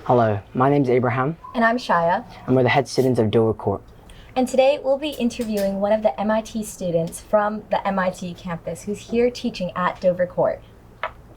Hello, my name's Abraham. And I'm Shaya. And we're the head students of Dover Court. And today we'll be interviewing one of the MIT students from the MIT campus who's here teaching at Dover Court.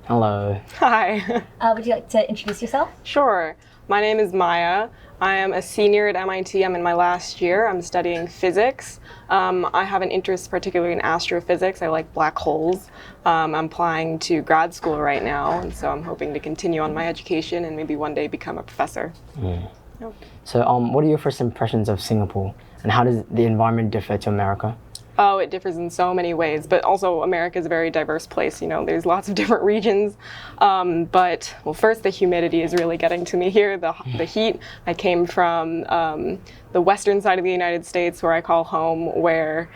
Hello. Hi. Would you like to introduce yourself? Sure. My name is Maya. I am a senior at MIT. I'm in my last year. I'm studying physics. I have an interest particularly in astrophysics. I like black holes. I'm applying to grad school right now, and so I'm hoping to continue on my education and maybe one day become a professor. Mm. Yep. So what are your first impressions of Singapore, and how does the environment differ to America? Oh, it differs in so many ways, but also America is a very diverse place. You know, there's lots of different regions. But first, the humidity is really getting to me here, the heat. I came from the western side of the United States, where I call home, where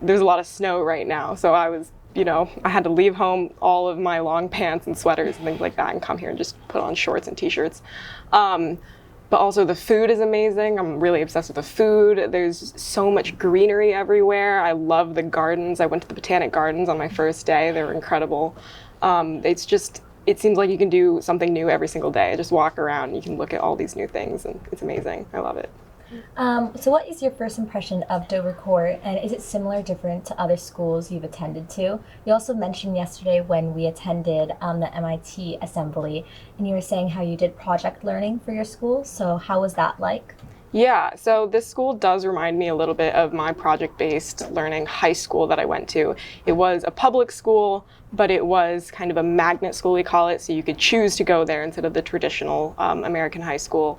there's a lot of snow right now. So I had to leave home all of my long pants and sweaters and things like that and come here and just put on shorts and t-shirts. But also the food is amazing. I'm really obsessed with the food. There's so much greenery everywhere. I love the gardens. I went to the Botanic Gardens on my first day. They were incredible. It seems like you can do something new every single day. Just walk around and you can look at all these new things, and it's amazing. I love it. So what is your first impression of Dover Court, and is it similar or different to other schools you've attended to? You also mentioned yesterday when we attended the MIT assembly, and you were saying how you did project learning for your school. So how was that like? Yeah, so this school does remind me a little bit of my project-based learning high school that I went to. It was a public school, but it was kind of a magnet school, we call it, so you could choose to go there instead of the traditional American high school.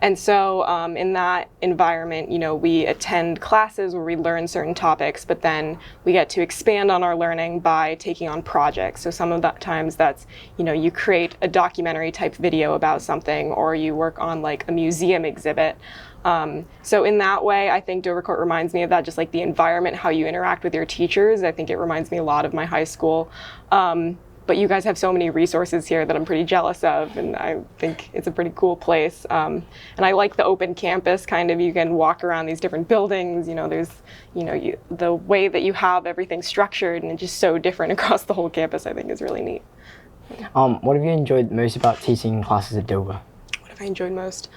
And so in that environment, we attend classes where we learn certain topics, but then we get to expand on our learning by taking on projects. So some of the times that's, you create a documentary type video about something, or you work on like a museum exhibit. So in that way, I think Dover Court reminds me of that, just like the environment, how you interact with your teachers. I think it reminds me a lot of my high school. But you guys have so many resources here that I'm pretty jealous of, and I think it's a pretty cool place. And I like the open campus, kind of. You can walk around these different buildings. There's, the way that you have everything structured, and it's just so different across the whole campus. I think is really neat. What have you enjoyed most about teaching classes at Dover? What have I enjoyed most?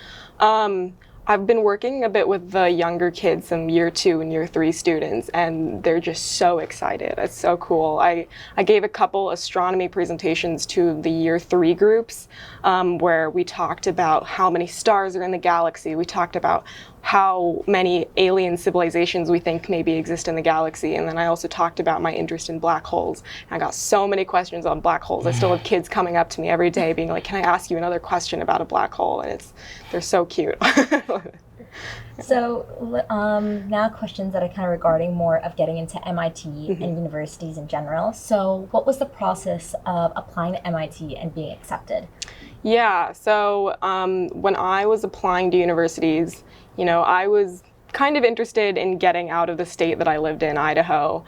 I've been working a bit with the younger kids, some year 2 and year 3 students, and they're just so excited. It's so cool. I gave a couple astronomy presentations to the year 3 groups, where we talked about how many stars are in the galaxy. We talked about how many alien civilizations we think maybe exist in the galaxy. And then I also talked about my interest in black holes. And I got so many questions on black holes. I still have kids coming up to me every day being like, can I ask you another question about a black hole? And they're so cute. So now questions that are kind of regarding more of getting into MIT and universities in general. So what was the process of applying to MIT and being accepted? Yeah, so when I was applying to universities, I was kind of interested in getting out of the state that I lived in, Idaho.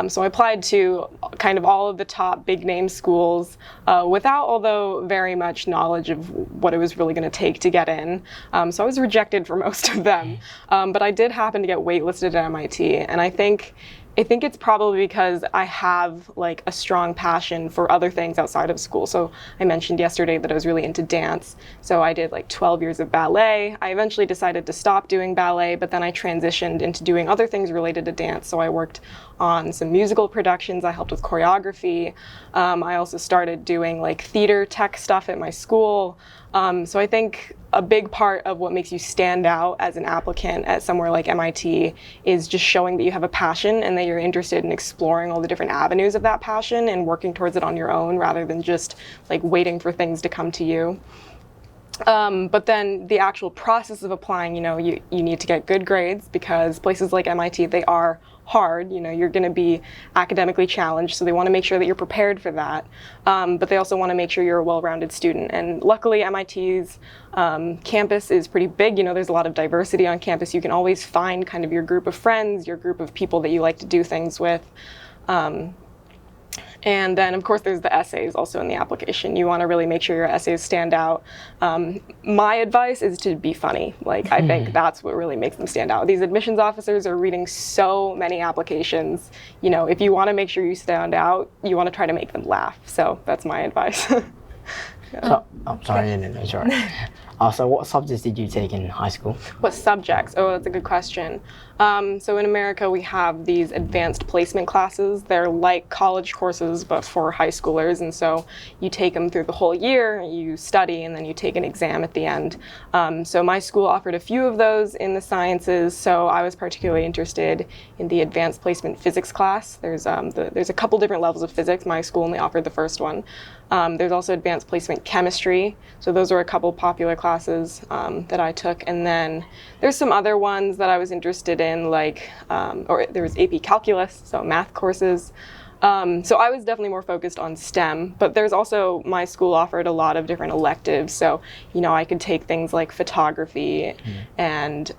So I applied to kind of all of the top big name schools without, although, very much knowledge of what it was really going to take to get in. So I was rejected for most of them. But I did happen to get waitlisted at MIT, and I think it's probably because I have like a strong passion for other things outside of school. So I mentioned yesterday that I was really into dance. So I did like 12 years of ballet. I eventually decided to stop doing ballet, but then I transitioned into doing other things related to dance. So I worked on some musical productions. I helped with choreography. I also started doing like theater tech stuff at my school. So I think a big part of what makes you stand out as an applicant at somewhere like MIT is just showing that you have a passion and that you're interested in exploring all the different avenues of that passion and working towards it on your own rather than just like waiting for things to come to you. But then the actual process of applying, you need to get good grades because places like MIT, they are hard. You're going to be academically challenged, so they want to make sure that you're prepared for that. But they also want to make sure you're a well-rounded student. And luckily, MIT's campus is pretty big. There's a lot of diversity on campus. You can always find kind of your group of friends, your group of people that you like to do things with. And then, of course, there's the essays also in the application. You want to really make sure your essays stand out. My advice is to be funny. I think that's what really makes them stand out. These admissions officers are reading so many applications. If you want to make sure you stand out, you want to try to make them laugh. So that's my advice. So, oh, sorry, no, sorry. So what subjects did you take in high school? What subjects? Oh, that's a good question. So in America, we have these advanced placement classes. They're like college courses, but for high schoolers. And so you take them through the whole year, you study, and then you take an exam at the end. So my school offered a few of those in the sciences. So I was particularly interested in the advanced placement physics class. There's a couple different levels of physics. My school only offered the first one. There's also advanced placement chemistry. So those are a couple popular classes that I took. And then there's some other ones that I was interested in, like, or there was AP calculus, so math courses. So I was definitely more focused on STEM, but there's also, my school offered a lot of different electives. So, I could take things like photography and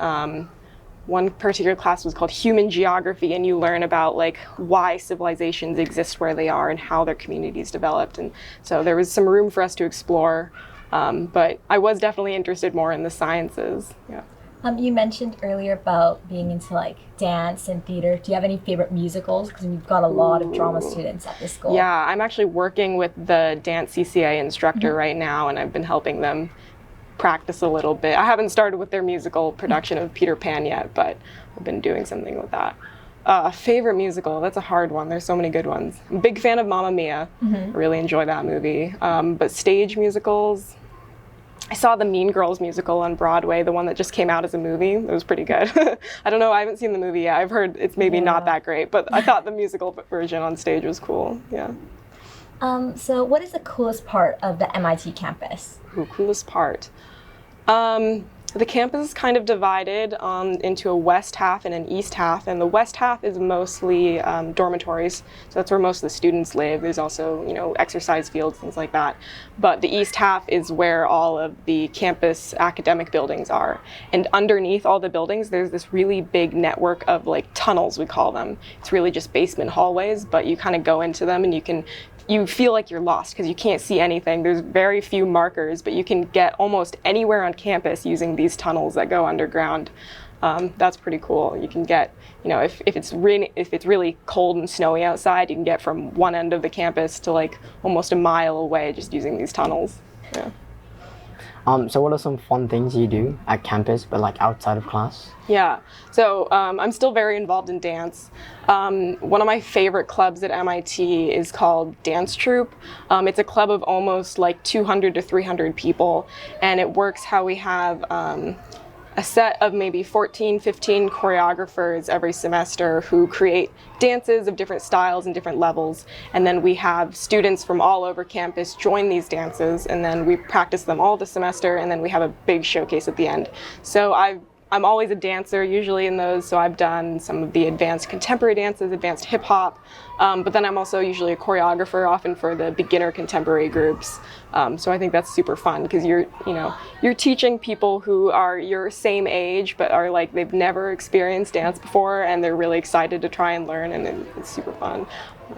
one particular class was called human geography, and you learn about like why civilizations exist where they are and how their communities developed. And so there was some room for us to explore, but I was definitely interested more in the sciences. Yeah. You mentioned earlier about being into like dance and theater. Do you have any favorite musicals? Because we've got a lot of drama students at this school. Yeah, I'm actually working with the dance CCA instructor right now, and I've been helping them practice a little bit. I haven't started with their musical production of Peter Pan yet, but I've been doing something with that. Favorite musical, that's a hard one. There's so many good ones. I'm a big fan of Mamma Mia. I really enjoy that movie. But stage musicals, I saw the Mean Girls musical on Broadway, the one that just came out as a movie. It was pretty good. I don't know, I haven't seen the movie yet. I've heard it's maybe not that great, but I thought the musical version on stage was cool. Yeah. So what is the coolest part of the MIT campus? Ooh, coolest part. The campus is kind of divided into a west half and an east half, and the west half is mostly dormitories, so that's where most of the students live. There's also, exercise fields, things like that. But the east half is where all of the campus academic buildings are. And underneath all the buildings, there's this really big network of like tunnels, we call them. It's really just basement hallways, but you kind of go into them and you feel like you're lost because you can't see anything. There's very few markers, but you can get almost anywhere on campus using these tunnels that go underground. That's pretty cool. You can get, if it's really cold and snowy outside, you can get from one end of the campus to like almost a mile away just using these tunnels. Yeah. So what are some fun things you do at campus, but like outside of class? Yeah, so I'm still very involved in dance. One of my favorite clubs at MIT is called Dance Troupe. It's a club of almost like 200 to 300 people, and it works how we have a set of maybe 14, 15 choreographers every semester who create dances of different styles and different levels. And then we have students from all over campus join these dances, and then we practice them all the semester, and then we have a big showcase at the end. So I'm always a dancer usually in those, so I've done some of the advanced contemporary dances, advanced hip hop, but then I'm also usually a choreographer, often for the beginner contemporary groups. So I think that's super fun because you're teaching people who are your same age but are like they've never experienced dance before, and they're really excited to try and learn, and it's super fun.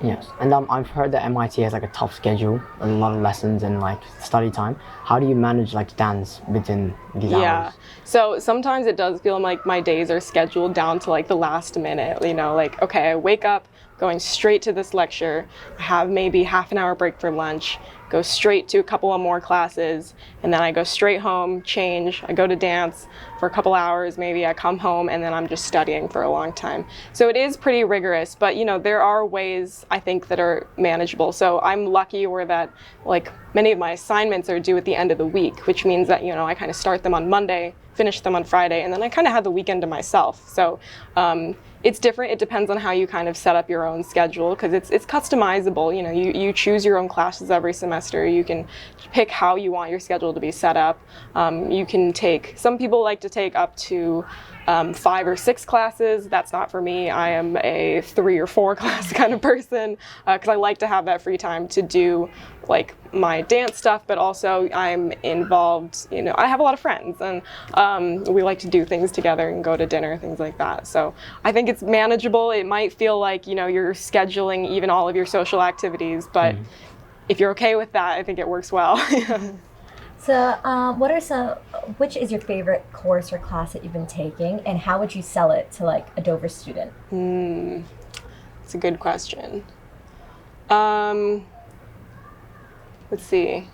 Yes, and I've heard that MIT has like a tough schedule, a lot of lessons and like study time. How do you manage like dance within these hours? So sometimes it does feel like my days are scheduled down to like the last minute, like, okay, I wake up going straight to this lecture, have maybe half an hour break for lunch, go straight to a couple of more classes, and then I go straight home, change, I go to dance for a couple hours, maybe I come home, and then I'm just studying for a long time. So it is pretty rigorous, but there are ways I think that are manageable. So I'm lucky where that like many of my assignments are due at the end of the week, which means that I kind of start them on Monday, finish them on Friday, and then I kind of have the weekend to myself. So it's different. It depends on how you kind of set up your own schedule because it's customizable. You choose your own classes every semester. You can pick how you want your schedule to be set up. You can take, some people like to take up to 5 or 6 classes. That's not for me. I am a 3 or 4 class kind of person because I like to have that free time to do like my dance stuff, but also I'm involved, I have a lot of friends, and we like to do things together and go to dinner, things like that. So I think it's manageable. It might feel like, you're scheduling even all of your social activities, but if you're okay with that, I think it works well. So which is your favorite course or class that you've been taking, and how would you sell it to like a Dover student? It's a good question. Let's see.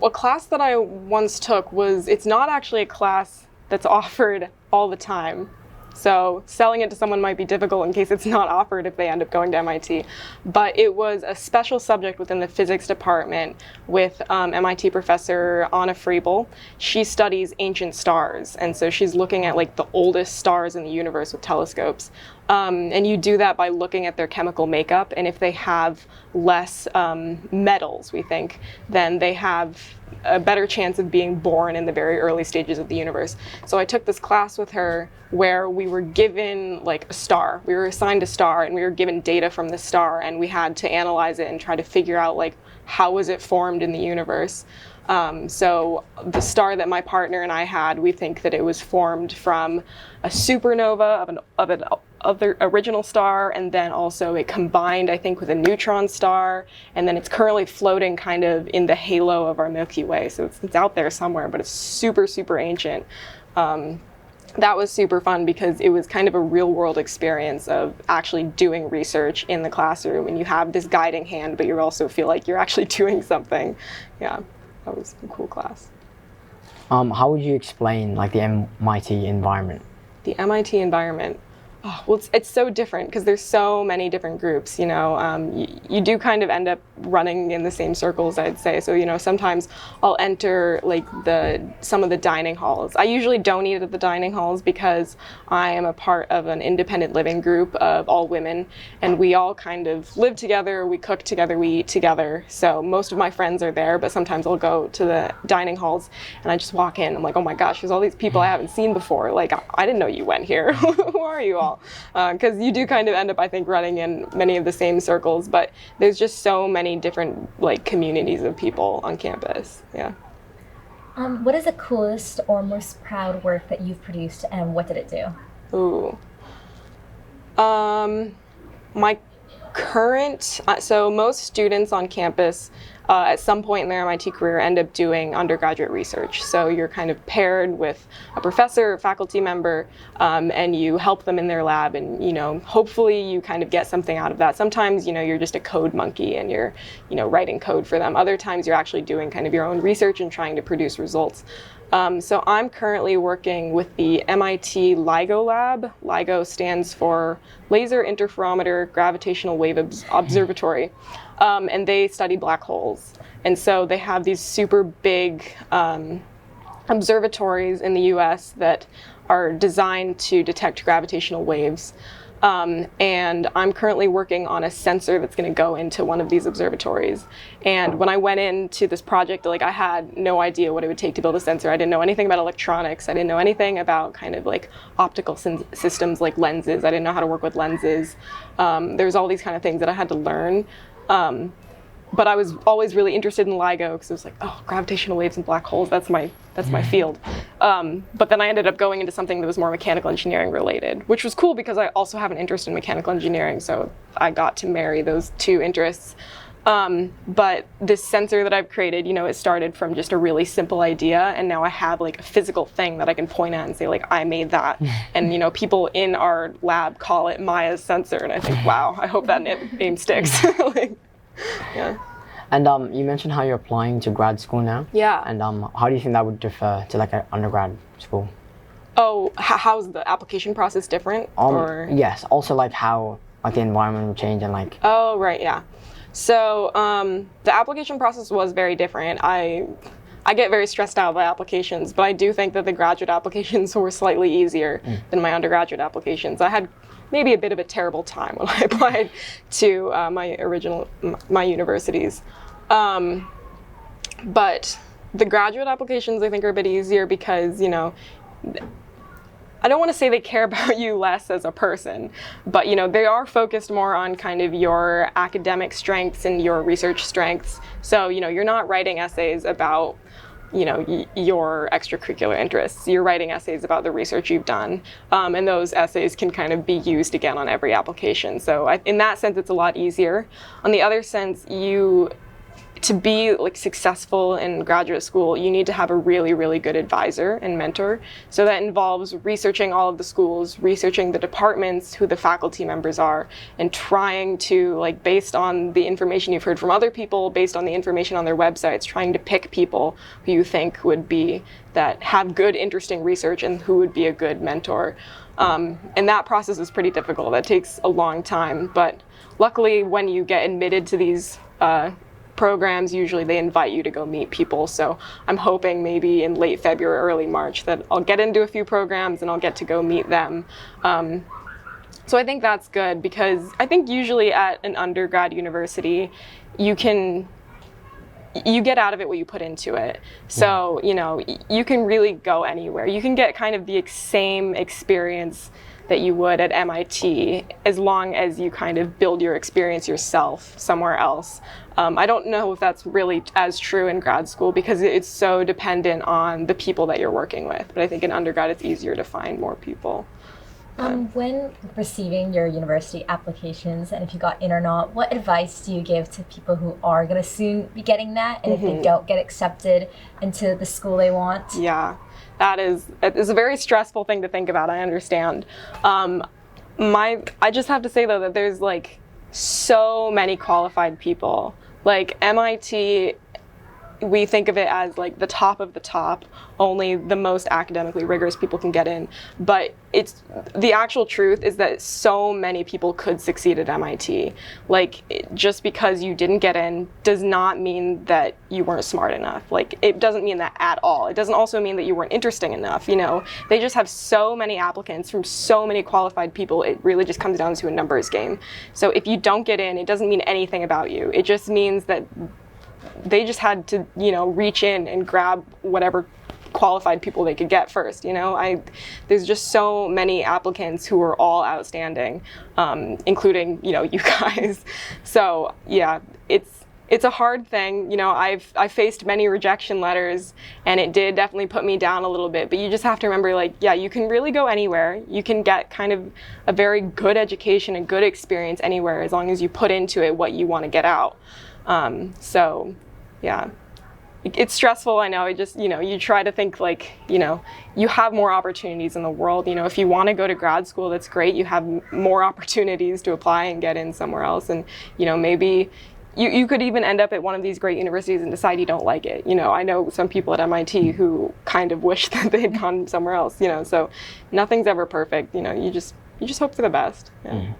A class that I once took it's not actually a class that's offered all the time. So selling it to someone might be difficult in case it's not offered if they end up going to MIT. But it was a special subject within the physics department with MIT professor Anna Friebel. She studies ancient stars, and so she's looking at like the oldest stars in the universe with telescopes. And you do that by looking at their chemical makeup, and if they have less metals, we think, then they have a better chance of being born in the very early stages of the universe. So I took this class with her where we were given like a star. We were assigned a star, and we were given data from the star, and we had to analyze it and try to figure out like how was it formed in the universe. So the star that my partner and I had, we think that it was formed from a supernova of an other original star, and then also it combined, I think, with a neutron star, and then it's currently floating kind of in the halo of our Milky Way. So it's out there somewhere, but it's super, super ancient. That was super fun because it was kind of a real world experience of actually doing research in the classroom, and you have this guiding hand, but you also feel like you're actually doing something. Yeah, that was a cool class. How would you explain like the MIT environment? The MIT environment. Oh, well, it's so different because there's so many different groups, you know. You do kind of end up running in the same circles, I'd say. So, you know, sometimes I'll enter like some of the dining halls. I usually don't eat at the dining halls because I am a part of an independent living group of all women, and we all kind of live together, we cook together, we eat together. So most of my friends are there, but sometimes I'll go to the dining halls and I just walk in. I'm like, oh my gosh, there's all these people I haven't seen before. Like, I didn't know you went here. Who are you all? Because you do kind of end up, I think, running in many of the same circles, but there's just so many different like communities of people on campus. Yeah. What is the coolest or most proud work that you've produced, and what did it do? Ooh. My current, so most students on campus at some point in their MIT career end up doing undergraduate research. So you're kind of paired with a professor or faculty member, and you help them in their lab, and you know, hopefully you kind of get something out of that. Sometimes, you know, you're just a code monkey and you're, you know, writing code for them. Other times you're actually doing kind of your own research and trying to produce results. So I'm currently working with the MIT LIGO lab. LIGO stands for Laser Interferometer Gravitational Wave Observatory, and they study black holes. And so they have these super big observatories in the US that are designed to detect gravitational waves. And I'm currently working on a sensor that's going to go into one of these observatories. And when I went into this project, like I had no idea what it would take to build a sensor. I didn't know anything about electronics. I didn't know anything about kind of like optical systems like lenses. I didn't know how to work with lenses. There's all these kind of things that I had to learn. But I was always really interested in LIGO because it was like, oh, gravitational waves and black holes, that's my field. But then I ended up going into something that was more mechanical engineering related, which was cool because I also have an interest in mechanical engineering, so I got to marry those two interests. But this sensor that I've created, you know, it started from just a really simple idea, and now I have like a physical thing that I can point at and say like, I made that. And you know, people in our lab call it Maya's sensor, and I think, wow, I hope that name sticks. Yeah. And you mentioned how you're applying to grad school now. Yeah. And how do you think that would differ to like an undergrad school? Oh, how's the application process different? Or yes. Also, like how like the environment will change and like. Oh right, yeah. So the application process was very different. I get very stressed out by applications, but I do think that the graduate applications were slightly easier than my undergraduate applications. I had maybe a bit of a terrible time when I applied to my universities. But the graduate applications I think are a bit easier because, you know, I don't want to say they care about you less as a person, but you know, they are focused more on kind of your academic strengths and your research strengths. So, you know, you're not writing essays about, you know, your extracurricular interests. You're writing essays about the research you've done, and those essays can kind of be used again on every application. So in that sense, it's a lot easier. On the other sense, to be like successful in graduate school, you need to have a really, really good advisor and mentor. So that involves researching all of the schools, researching the departments, who the faculty members are, and trying to, like, based on the information you've heard from other people, based on the information on their websites, trying to pick people who you think would be, that have good, interesting research and who would be a good mentor. And that process is pretty difficult. That takes a long time. But luckily, when you get admitted to these programs, usually they invite you to go meet people. So I'm hoping maybe in late February, early March, that I'll get into a few programs and I'll get to go meet them. So I think that's good, because I think usually at an undergrad university, you get out of it what you put into it. So, you know, you can really go anywhere. You can get kind of the same experience that you would at MIT, as long as you kind of build your experience yourself somewhere else. I don't know if that's really as true in grad school, because it's so dependent on the people that you're working with. But I think in undergrad, it's easier to find more people. When receiving your university applications, and if you got in or not, what advice do you give to people who are going to soon be getting that, and if they don't get accepted into the school they want? Yeah, it's a very stressful thing to think about, I understand. I just have to say, though, that there's like so many qualified people. Like MIT, we think of it as like the top of the top, only the most academically rigorous people can get in. But it's the actual truth is that so many people could succeed at MIT. Like, just because you didn't get in does not mean that you weren't smart enough. Like, it doesn't mean that at all. It doesn't also mean that you weren't interesting enough. You know, they just have so many applicants from so many qualified people. It really just comes down to a numbers game. So if you don't get in, it doesn't mean anything about you. It just means that they just had to, you know, reach in and grab whatever qualified people they could get first. You know, there's just so many applicants who are all outstanding, including, you know, you guys. So yeah, it's a hard thing. You know, I faced many rejection letters, and it did definitely put me down a little bit. But you just have to remember, like, yeah, you can really go anywhere. You can get kind of a very good education and good experience anywhere, as long as you put into it what you want to get out. So yeah, it's stressful, I know. It just, you know, you try to think like, you know, you have more opportunities in the world. You know, if you want to go to grad school, that's great. You have more opportunities to apply and get in somewhere else. And, you know, maybe you could even end up at one of these great universities and decide you don't like it. You know, I know some people at MIT who kind of wish that they had gone somewhere else, you know, so nothing's ever perfect. You know, you just hope for the best. Yeah.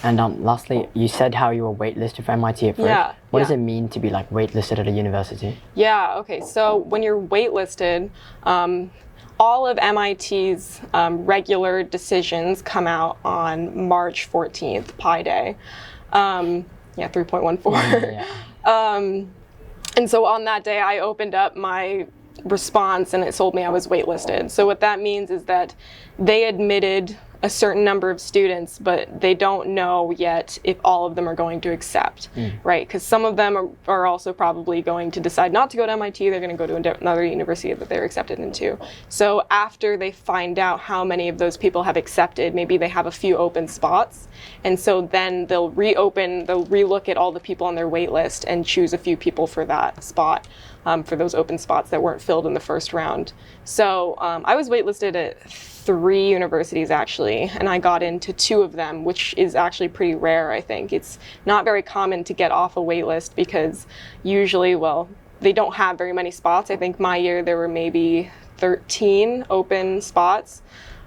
And lastly, you said how you were waitlisted for MIT at first. Yeah. What does it mean to be like waitlisted at a university? Yeah, okay, so when you're waitlisted, all of MIT's regular decisions come out on March 14th, Pi Day. 3.14. Yeah. And so on that day, I opened up my response and it told me I was waitlisted. So what that means is that they admitted a certain number of students, but they don't know yet if all of them are going to accept, right? Because some of them are also probably going to decide not to go to MIT. They're going to go to another university that they're accepted into. So after they find out how many of those people have accepted, maybe they have a few open spots. And so then they'll relook at all the people on their wait list and choose a few people for that spot. For those open spots that weren't filled in the first round. So I was waitlisted at 3 universities actually, and I got into 2 of them, which is actually pretty rare, I think. It's not very common to get off a waitlist because usually, well, they don't have very many spots. I think my year there were maybe 13 open spots.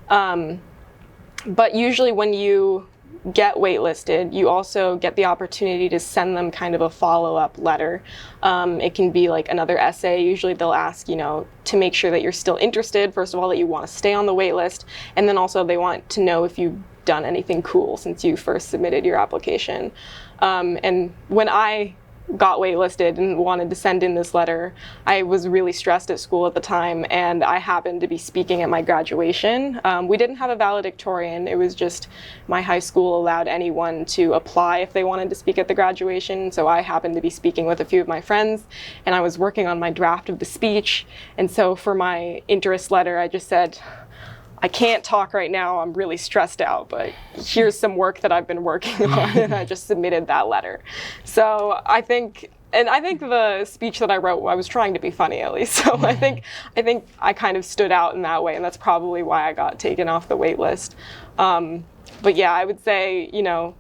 But usually when you get waitlisted, you also get the opportunity to send them kind of a follow-up letter. It can be like another essay. Usually they'll ask, you know, to make sure that you're still interested, first of all, that you want to stay on the waitlist, and then also they want to know if you've done anything cool since you first submitted your application. And when I got waitlisted and wanted to send in this letter, I was really stressed at school at the time, and I happened to be speaking at my graduation. We didn't have a valedictorian. It was just my high school allowed anyone to apply if they wanted to speak at the graduation. So I happened to be speaking with a few of my friends, and I was working on my draft of the speech. And so for my interest letter, I just said, I can't talk right now, I'm really stressed out, but here's some work that I've been working on, and I just submitted that letter. So I think and I think the speech that I wrote, I was trying to be funny at least. So I think I kind of stood out in that way, and that's probably why I got taken off the wait list. But yeah, I would say, you know,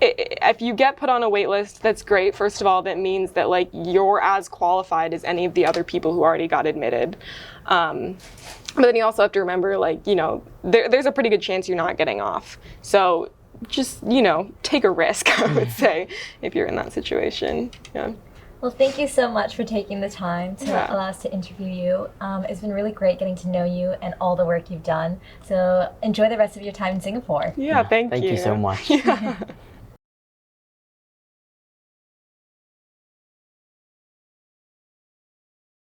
if you get put on a wait list, that's great. First of all, that means that like you're as qualified as any of the other people who already got admitted. But then you also have to remember, like, you know, there's a pretty good chance you're not getting off. So just, you know, take a risk, I would say, if you're in that situation. Yeah. Well, thank you so much for taking the time to allow us to interview you. It's been really great getting to know you and all the work you've done. So enjoy the rest of your time in Singapore. Yeah, thank you. Thank you so much. Yeah.